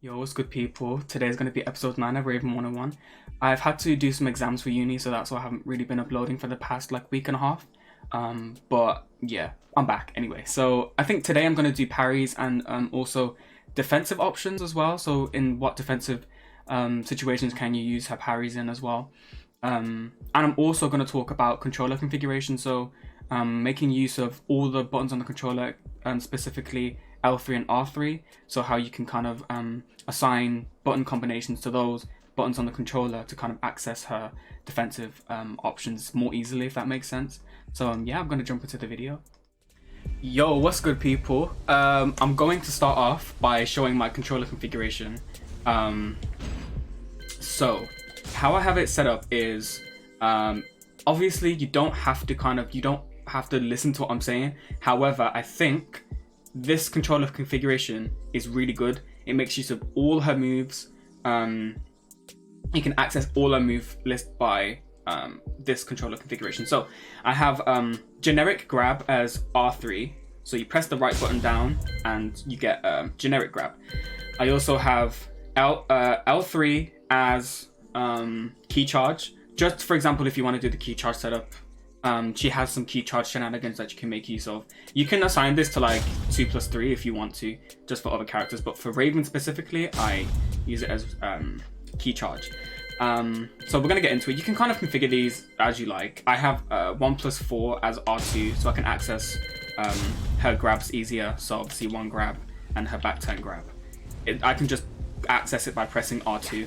Yo, what's good, people? Today is going to be episode 9 of Raven 101. I've had to do some exams for uni, so that's why I haven't really been uploading for the past week and a half. But yeah, I'm back anyway. So I think today I'm going to do parries and also defensive options as well. So in what defensive situations can you use her parries in as well? And I'm also going to talk about controller configuration. So making use of all the buttons on the controller, specifically L3 and R3, so how you can kind of assign button combinations to those buttons on the controller to kind of access her defensive options more easily, if that makes sense. So yeah, I'm going to jump into the video. Yo, what's good, people? I'm going to start off by showing my controller configuration. So how I have it set up is obviously you don't have to listen to what I'm saying. However, I think this controller configuration is really good. It makes use of all her moves. You can access all her move list by this controller configuration. So I have generic grab as R3. So you press the right button down and you get generic grab. I also have L3 as key charge. Just for example, if you want to do the key charge setup, she has some key charge shenanigans that you can make use of. You can assign this to 2+3 if you want to, just for other characters, but for Raven specifically, I use it as key charge. So we're gonna get into it. You can kind of configure these as you like. I have 1+4 as R2, so I can access her grabs easier. So obviously one grab and her back turn grab. I can just access it by pressing R2.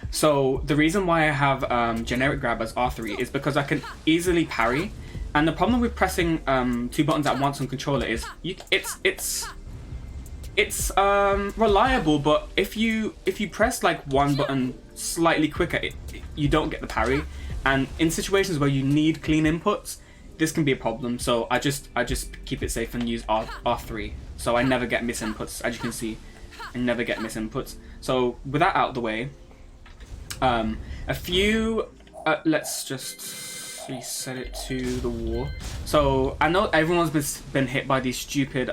So the reason why I have generic grab as R3 is because I can easily parry. And the problem with pressing two buttons at once on controller is it's reliable, but if you press one button slightly quicker, you don't get the parry. And in situations where you need clean inputs, this can be a problem. So I just keep it safe and use R3. So I never get misinputs. As you can see, I never get misinputs. So with that out of the way, let's just reset it to the wall. So I know everyone's been hit by these stupid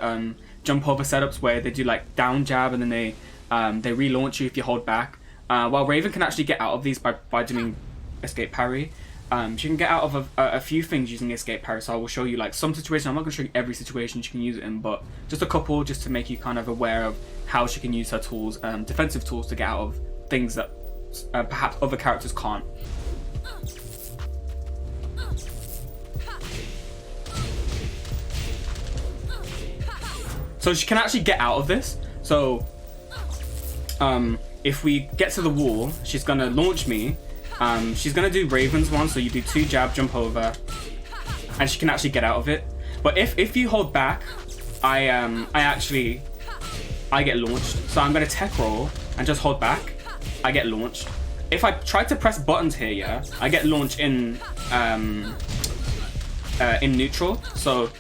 jump over setups where they do down jab and then they relaunch you if you hold back. While Raven can actually get out of these by doing escape parry. She can get out of a few things using escape parry. So I will show you some situations. I'm not going to show you every situation she can use it in, but just a couple, just to make you kind of aware of how she can use her tools, defensive tools, to get out of things that perhaps other characters can't. So she can actually get out of this. So if we get to the wall, she's gonna launch me. She's gonna do Raven's one, so you do 2 jab, jump over, and she can actually get out of it. But if you hold back, I get launched. So I'm gonna tech roll and just hold back. I get launched. If I try to press buttons here, yeah, I get launched in neutral. So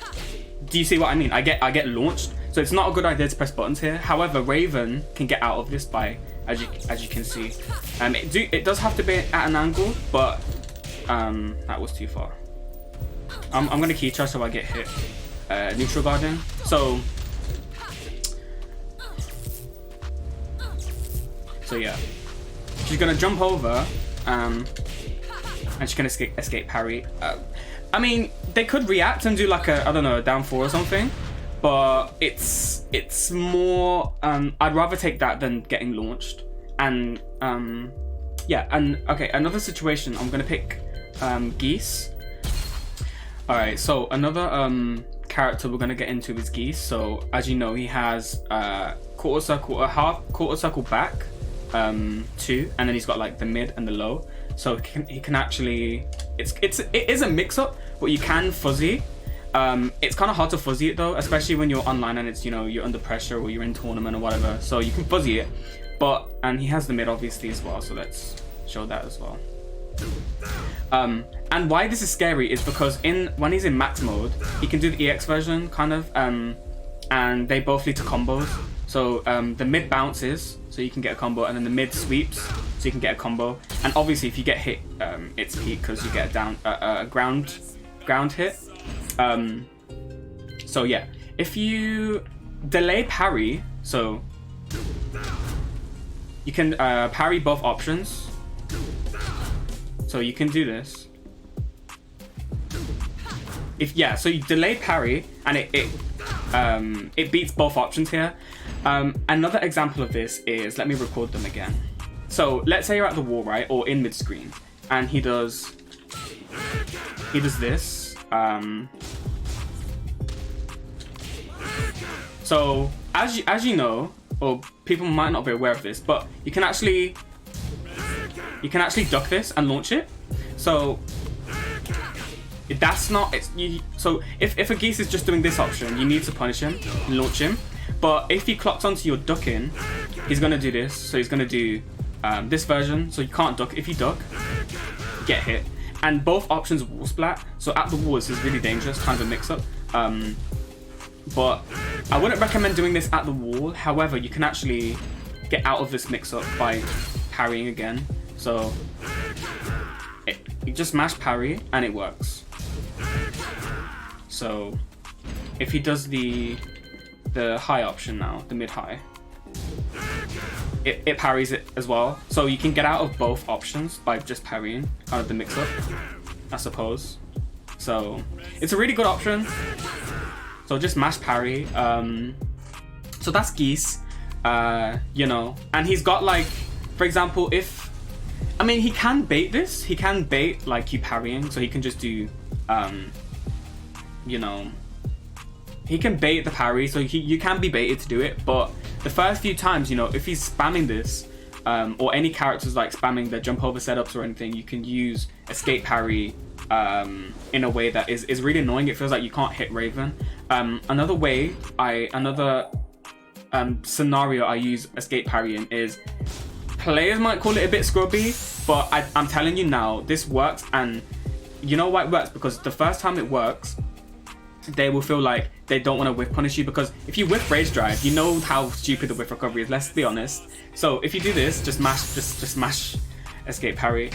do you see what I mean? I get launched. So it's not a good idea to press buttons here. However, Raven can get out of this by, as you can see, it does have to be at an angle, but that was too far. I'm gonna key charge so I get hit neutral guarding. So yeah. She's gonna jump over, and she's gonna escape parry. I mean, they could react and do a down 4 or something, but it's more. I'd rather take that than getting launched. And yeah. And okay, another situation. I'm gonna pick Geese. All right. So another character we're gonna get into is Geese. So as you know, he has quarter circle back. 2, and then he's got the mid and the low, so he can actually, it is a mix-up, but you can fuzzy. It's kind of hard to fuzzy it though, especially when you're online and it's, you're under pressure or you're in tournament or whatever, so you can fuzzy it. And he has the mid obviously as well, so let's show that as well. And why this is scary is because when he's in max mode, he can do the EX version kind of, and they both lead to combos. So the mid bounces, so you can get a combo, and then the mid sweeps, so you can get a combo. And obviously, if you get hit, it's peak because you get a ground hit. So yeah, if you delay parry, so you can parry both options. So you can do this. So you delay parry and it beats both options here. Another example of this is, let me record them again. So let's say you're at the wall, right, or in mid screen, and he does this. So as you know, or people might not be aware of this, but you can actually duck this and launch it. So that's not so if a Geese is just doing this option, you need to punish him and launch him. But if he clocks onto your ducking, he's gonna do this. So he's gonna do this version. So you can't duck. If you duck, you get hit. And both options wall splat. So at the wall, this is really dangerous, kind of a mix up. But I wouldn't recommend doing this at the wall. However, you can actually get out of this mix up by parrying again. So you just mash parry and it works. So if he does the high option now, the mid high, it parries it as well. So you can get out of both options by just parrying, kind of the mix up, I suppose. So it's a really good option. So just mash parry. So that's Geese, you know, and he's got like, for example, he can bait this. He can bait like you parrying, so he can just do, you know, he can bait the parry, so you can be baited to do it. But the first few times, you know, if he's spamming this, or any characters like spamming the jump over setups or anything, you can use escape parry in a way that is really annoying. It feels like you can't hit Raven. Another scenario I use escape parry in is, players might call it a bit scrubby, but I'm telling you now, this works. And you know why it works? Because the first time it works, they will feel like they don't want to whiff punish you, because if you whiff rage drive, you know how stupid the whiff recovery is, let's be honest. So if you do this, just mash escape parry,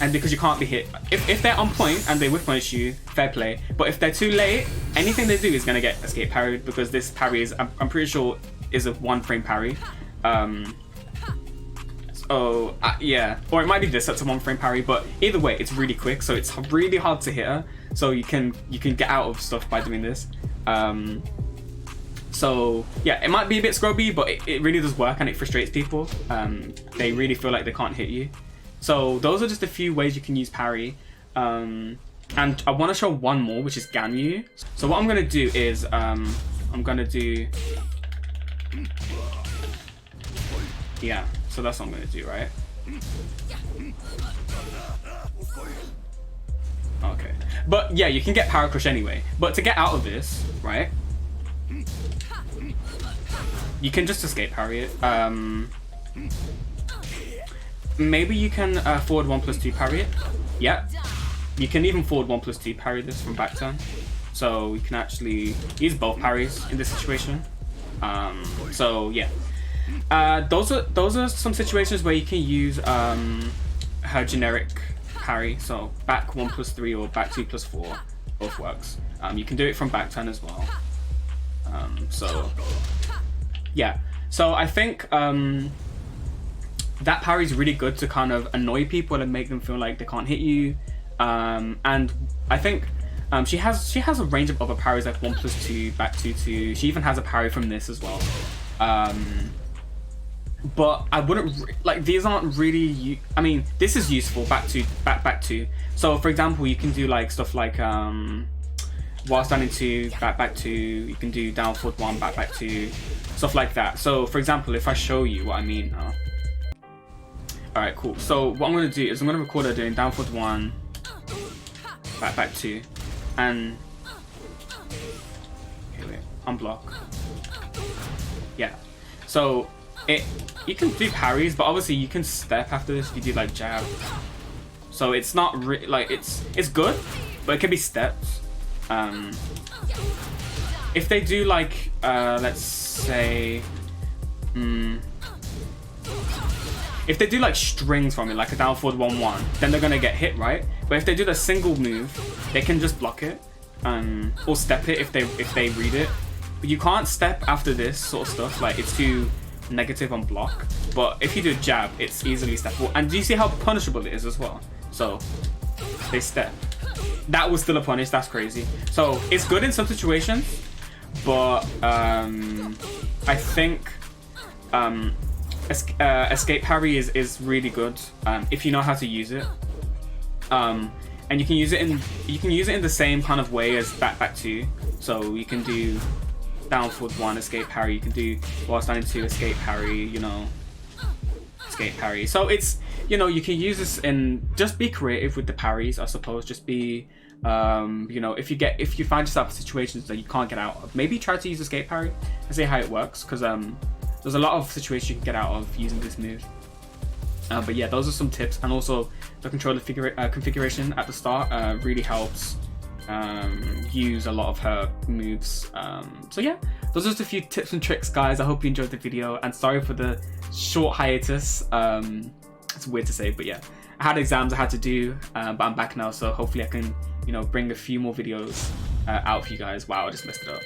and because you can't be hit, if they're on point and they whiff punish you, fair play. But if they're too late, anything they do is going to get escape parried, because this parry is, I'm pretty sure, is a 1 frame parry. Yeah, or it might be this, that's a 1 frame parry, but either way, it's really quick, so it's really hard to hit her. So you can get out of stuff by doing this. So yeah, it might be a bit scrubby, but it really does work, and it frustrates people. They really feel like they can't hit you. So those are just a few ways you can use parry. And I want to show one more, which is Ganyu. So what I'm gonna do is I'm gonna do, yeah. So that's what I'm gonna do, right? Okay. But yeah, you can get Power Crush anyway. But to get out of this, right? You can just escape parry it. Maybe you can forward 1+2 parry it. Yeah. You can even forward 1+2 parry this from back turn. So you can actually use both parries in this situation. So yeah. Those are some situations where you can use her generic parry. So back 1+3 or back 2+4, both works. You can do it from back turn as well. So yeah. So I think that parry is really good to kind of annoy people and make them feel like they can't hit you. And I think she has a range of other parries like 1+2, back 2-2. She even has a parry from this as well. But I wouldn't like, these aren't really, I mean, this is useful, back 2. So for example, you can do like stuff like while standing 2, back 2. You can do down forward 1, back 2, stuff like that. So for example, if I show you what I mean now. Alright, cool. So what I'm gonna do is I'm gonna record her doing down forward 1, back 2, and okay, wait, unblock. Yeah. So you can do parries, but obviously you can step after this if you do like jab. So it's not like it's good, but it can be steps. If they do like let's say if they do like strings from it, like a down forward 1-1, then they're gonna get hit, right? But if they do the single move, they can just block it, or step it if they read it. But you can't step after this sort of stuff. Like it's too negative on block, but if you do jab, it's easily steppable. And do you see how punishable it is as well? So they step. That was still a punish. That's crazy. So it's good in some situations, but I think escape parry is really good if you know how to use it. And you can use it in the same kind of way as back 2. So you can do down forward 1 escape parry. You can do while standing 2 escape parry. You know, escape parry. So it's, you know, you can use this in, just be creative with the parries, I suppose. Just be you know, if you find yourself in situations that you can't get out of, maybe try to use escape parry and see how it works, because there's a lot of situations you can get out of using this move. But yeah, those are some tips, and also the controller configuration at the start really helps use a lot of her moves. So yeah, those are just a few tips and tricks, guys. I hope you enjoyed the video, and sorry for the short hiatus. It's weird to say, but yeah, I had exams I had to do, but I'm back now, so hopefully I can, you know, bring a few more videos out for you guys. Wow, I just messed it up.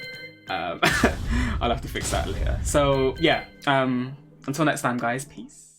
I'll have to fix that later. So yeah, until next time, guys, peace.